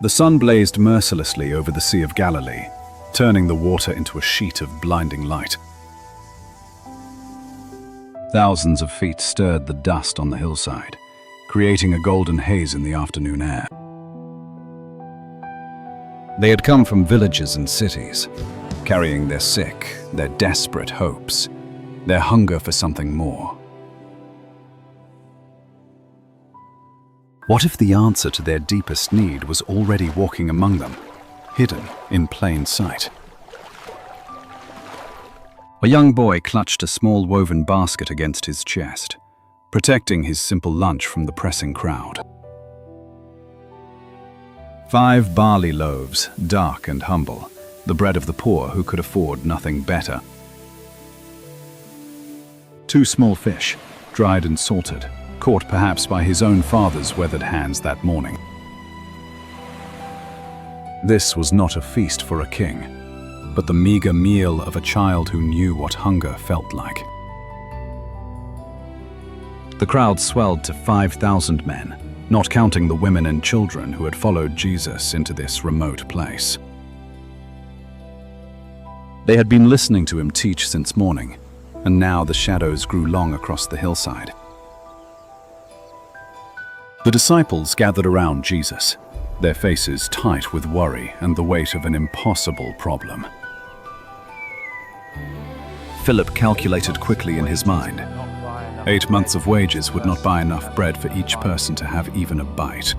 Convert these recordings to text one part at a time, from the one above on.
The sun blazed mercilessly over the Sea of Galilee, turning the water into a sheet of blinding light. Thousands of feet stirred the dust on the hillside, creating a golden haze in the afternoon air. They had come from villages and cities, carrying their sick, their desperate hopes, their hunger for something more. What if the answer to their deepest need was already walking among them, hidden in plain sight? A young boy clutched a small woven basket against his chest, protecting his simple lunch from the pressing crowd. 5 barley loaves, dark and humble, the bread of the poor who could afford nothing better. 2 small fish, dried and salted, caught perhaps by his own father's weathered hands that morning. This was not a feast for a king, but the meager meal of a child who knew what hunger felt like. The crowd swelled to 5,000 men, not counting the women and children who had followed Jesus into this remote place. They had been listening to him teach since morning, and now the shadows grew long across the hillside. The disciples gathered around Jesus, their faces tight with worry and the weight of an impossible problem. Philip calculated quickly in his mind. 8 months of wages would not buy enough bread for each person to have even a bite.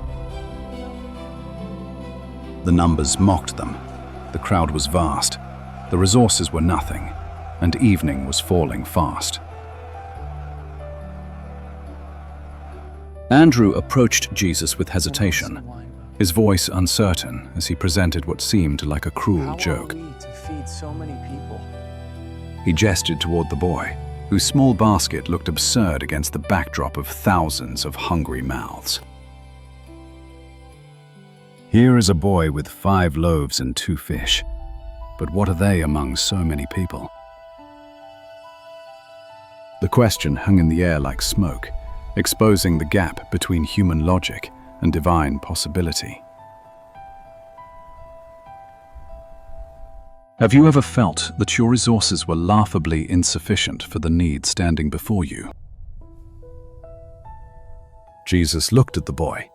The numbers mocked them. The crowd was vast. The resources were nothing, and evening was falling fast. Andrew approached Jesus with hesitation, his voice uncertain as he presented what seemed like a cruel joke. How are we to feed so many people? He gestured toward the boy, whose small basket looked absurd against the backdrop of thousands of hungry mouths. Here is a boy with 5 loaves and 2 fish, but what are they among so many people? The question hung in the air like smoke, exposing the gap between human logic and divine possibility. Have you ever felt that your resources were laughably insufficient for the need standing before you? Jesus looked at the boy,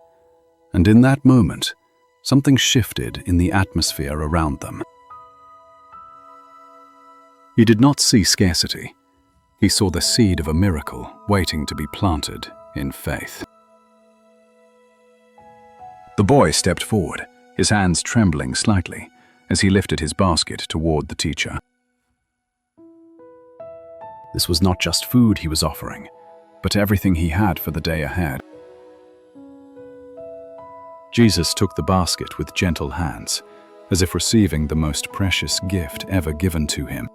and in that moment, something shifted in the atmosphere around them. He did not see scarcity. He saw the seed of a miracle waiting to be planted in faith. The boy stepped forward, his hands trembling slightly as he lifted his basket toward the teacher. This was not just food he was offering, but everything he had for the day ahead. Jesus took the basket with gentle hands, as if receiving the most precious gift ever given to him.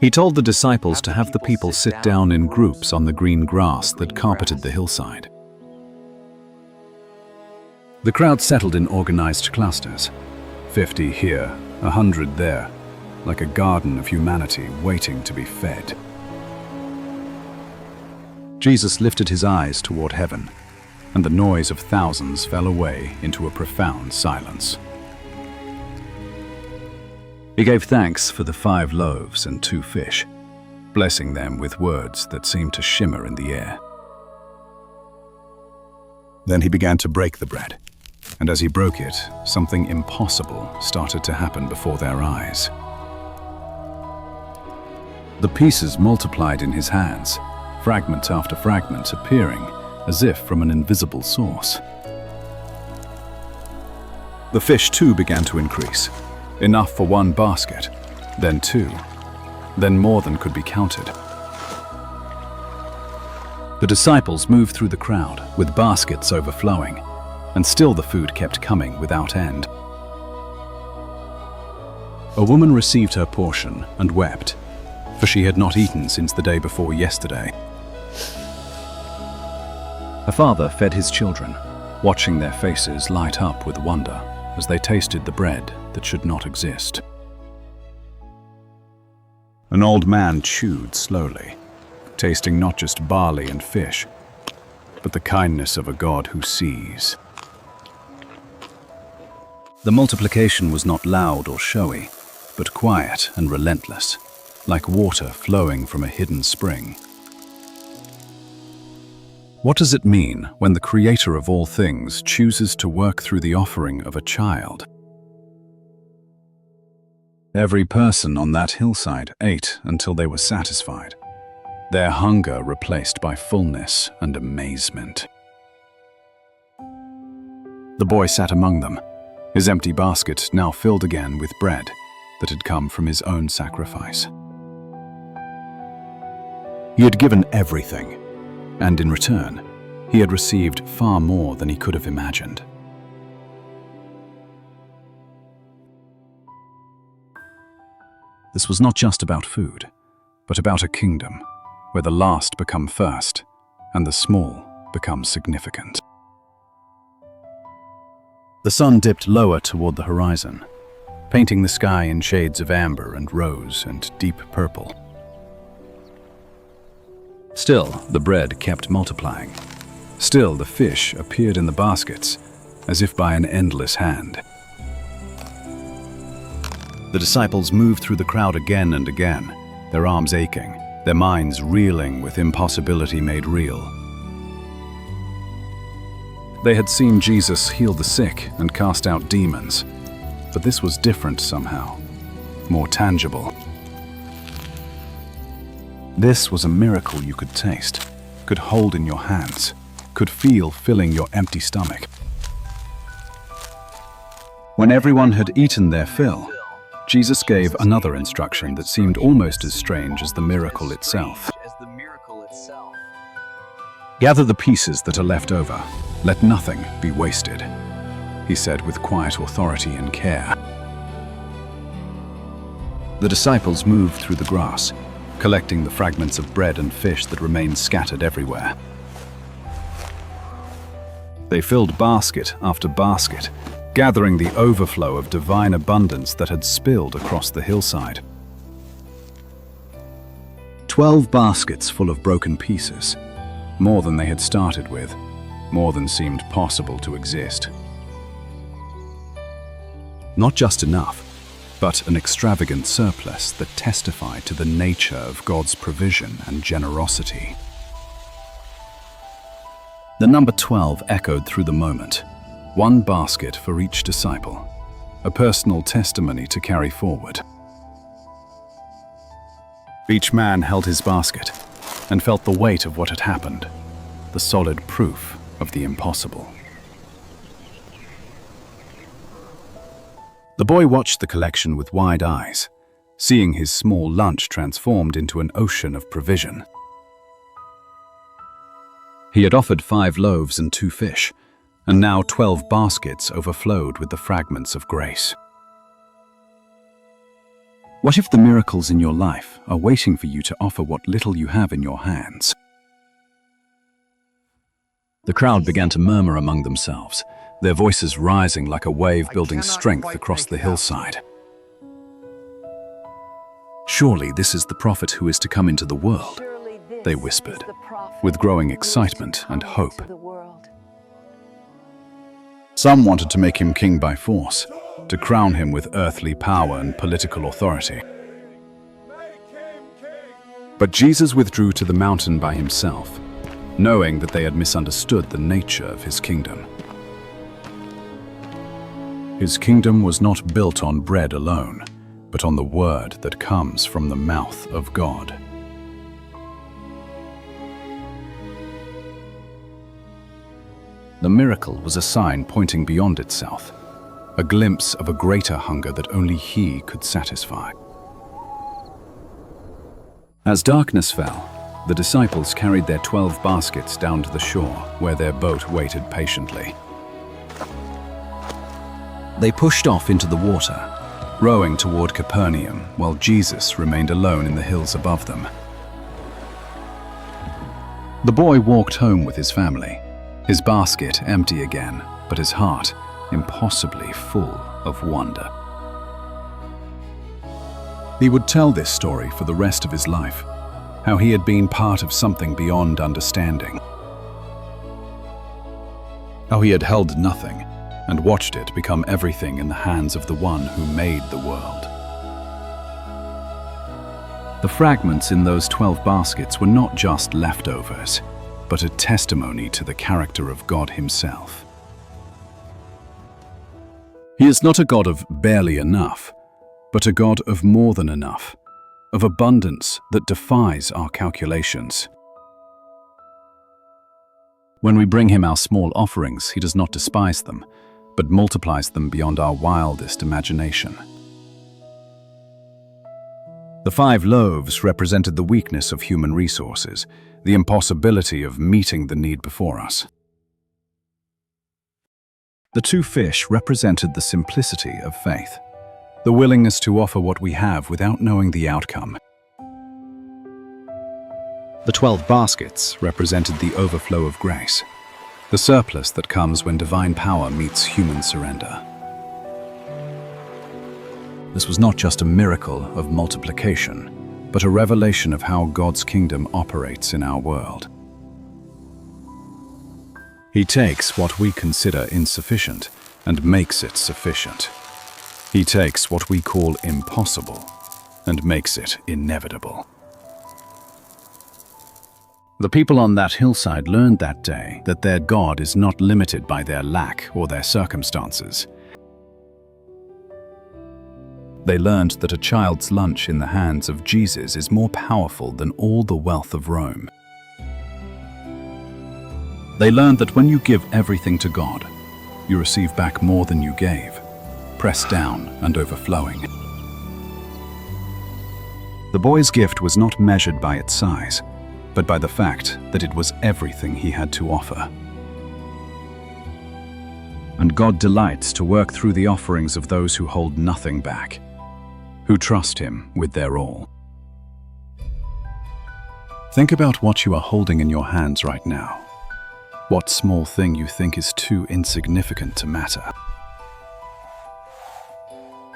He told the disciples to have the people sit down in groups on the green grass that carpeted the hillside. The crowd settled in organized clusters, 50 here, 100 there, like a garden of humanity waiting to be fed. Jesus lifted his eyes toward heaven, and the noise of thousands fell away into a profound silence. He gave thanks for the 5 loaves and 2 fish, blessing them with words that seemed to shimmer in the air. Then he began to break the bread, and as he broke it, something impossible started to happen before their eyes. The pieces multiplied in his hands, fragment after fragment appearing as if from an invisible source. The fish too began to increase, enough for 1 basket, then 2, then more than could be counted. The disciples moved through the crowd with baskets overflowing, and still the food kept coming without end. A woman received her portion and wept, for she had not eaten since the day before yesterday. Her father fed his children, watching their faces light up with wonder as they tasted the bread that should not exist. An old man chewed slowly, tasting not just barley and fish, but the kindness of a God who sees. The multiplication was not loud or showy, but quiet and relentless, like water flowing from a hidden spring. What does it mean when the Creator of all things chooses to work through the offering of a child? Every person on that hillside ate until they were satisfied, their hunger replaced by fullness and amazement. The boy sat among them, his empty basket now filled again with bread that had come from his own sacrifice. He had given everything, and in return, he had received far more than he could have imagined. This was not just about food, but about a kingdom where the last become first and the small become significant. The sun dipped lower toward the horizon, painting the sky in shades of amber and rose and deep purple. Still, the bread kept multiplying. Still, the fish appeared in the baskets, as if by an endless hand. The disciples moved through the crowd again and again, their arms aching, their minds reeling with impossibility made real. They had seen Jesus heal the sick and cast out demons, but this was different somehow, more tangible. This was a miracle you could taste, could hold in your hands, could feel filling your empty stomach. When everyone had eaten their fill, Jesus gave another instruction that seemed almost as strange as the miracle itself. Gather the pieces that are left over. Let nothing be wasted, he said with quiet authority and care. The disciples moved through the grass, collecting the fragments of bread and fish that remained scattered everywhere. They filled basket after basket, gathering the overflow of divine abundance that had spilled across the hillside. 12 baskets full of broken pieces, more than they had started with, more than seemed possible to exist. Not just enough, but an extravagant surplus that testified to the nature of God's provision and generosity. The number 12 echoed through the moment, one basket for each disciple, a personal testimony to carry forward. Each man held his basket and felt the weight of what had happened, the solid proof of the impossible. The boy watched the collection with wide eyes, seeing his small lunch transformed into an ocean of provision. He had offered 5 loaves and 2 fish, and now 12 baskets overflowed with the fragments of grace. What if the miracles in your life are waiting for you to offer what little you have in your hands? The crowd began to murmur among themselves, their voices rising like a wave building strength across the hillside. Surely this is the prophet who is to come into the world, they whispered, with growing excitement and hope. Some wanted to make him king by force, to crown him with earthly power and political authority. But Jesus withdrew to the mountain by himself, knowing that they had misunderstood the nature of his kingdom. His kingdom was not built on bread alone, but on the word that comes from the mouth of God. The miracle was a sign pointing beyond itself, a glimpse of a greater hunger that only he could satisfy. As darkness fell, the disciples carried their 12 baskets down to the shore where their boat waited patiently. They pushed off into the water, rowing toward Capernaum while Jesus remained alone in the hills above them. The boy walked home with his family, his basket empty again, but his heart impossibly full of wonder. He would tell this story for the rest of his life, how he had been part of something beyond understanding, how he had held nothing and watched it become everything in the hands of the one who made the world. The fragments in those 12 baskets were not just leftovers, but a testimony to the character of God himself. He is not a God of barely enough, but a God of more than enough, of abundance that defies our calculations. When we bring him our small offerings, he does not despise them, but multiplies them beyond our wildest imagination. The 5 loaves represented the weakness of human resources, the impossibility of meeting the need before us. The 2 fish represented the simplicity of faith, the willingness to offer what we have without knowing the outcome. The 12 baskets represented the overflow of grace, the surplus that comes when divine power meets human surrender. This was not just a miracle of multiplication, but a revelation of how God's kingdom operates in our world. He takes what we consider insufficient and makes it sufficient. He takes what we call impossible and makes it inevitable. The people on that hillside learned that day that their God is not limited by their lack or their circumstances. They learned that a child's lunch in the hands of Jesus is more powerful than all the wealth of Rome. They learned that when you give everything to God, you receive back more than you gave, pressed down and overflowing. The boy's gift was not measured by its size, but by the fact that it was everything he had to offer. And God delights to work through the offerings of those who hold nothing back, who trust him with their all. Think about what you are holding in your hands right now. What small thing you think is too insignificant to matter.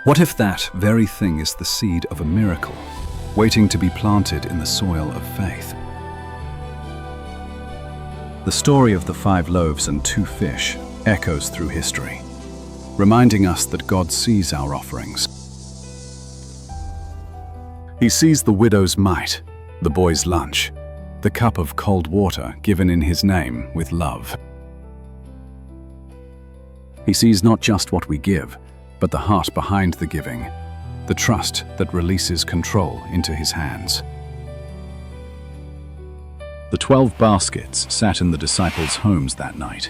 What if that very thing is the seed of a miracle, waiting to be planted in the soil of faith? The story of the 5 loaves and 2 fish echoes through history, reminding us that God sees our offerings. He sees the widow's mite, the boy's lunch, the cup of cold water given in his name with love. He sees not just what we give, but the heart behind the giving, the trust that releases control into his hands. The 12 baskets sat in the disciples' homes that night,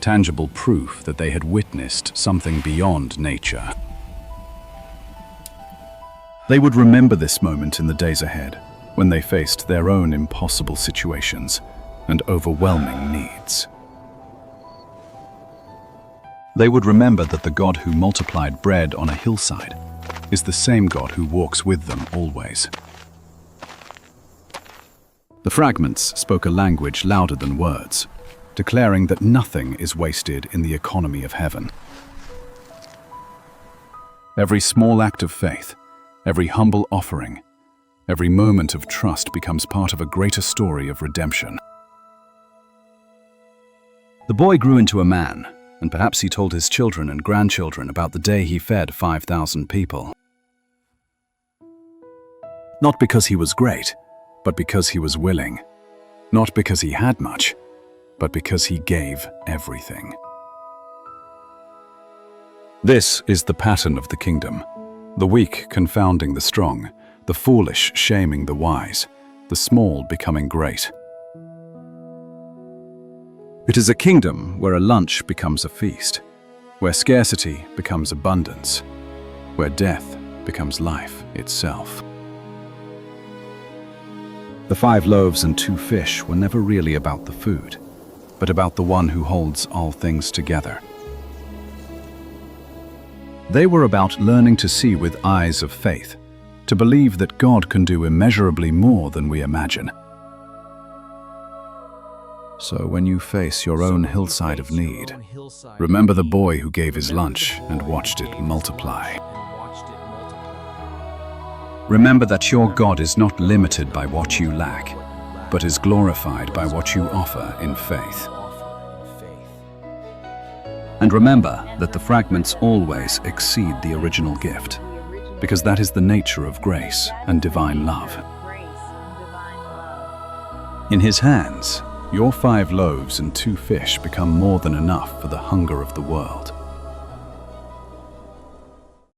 tangible proof that they had witnessed something beyond nature. They would remember this moment in the days ahead, when they faced their own impossible situations and overwhelming needs. They would remember that the God who multiplied bread on a hillside is the same God who walks with them always. The fragments spoke a language louder than words, declaring that nothing is wasted in the economy of heaven. Every small act of faith, every humble offering, every moment of trust becomes part of a greater story of redemption. The boy grew into a man, and perhaps he told his children and grandchildren about the day he fed 5,000 people. Not because he was great, but because he was willing. Not because he had much, but because he gave everything. This is the pattern of the kingdom, the weak confounding the strong, the foolish shaming the wise, the small becoming great. It is a kingdom where a lunch becomes a feast, where scarcity becomes abundance, where death becomes life itself. The 5 loaves and 2 fish were never really about the food, but about the one who holds all things together. They were about learning to see with eyes of faith, to believe that God can do immeasurably more than we imagine. So when you face your own hillside of need, remember the boy who gave his lunch and watched it multiply. Remember that your God is not limited by what you lack, but is glorified by what you offer in faith. And remember that the fragments always exceed the original gift, because that is the nature of grace and divine love. In his hands, your 5 loaves and 2 fish become more than enough for the hunger of the world.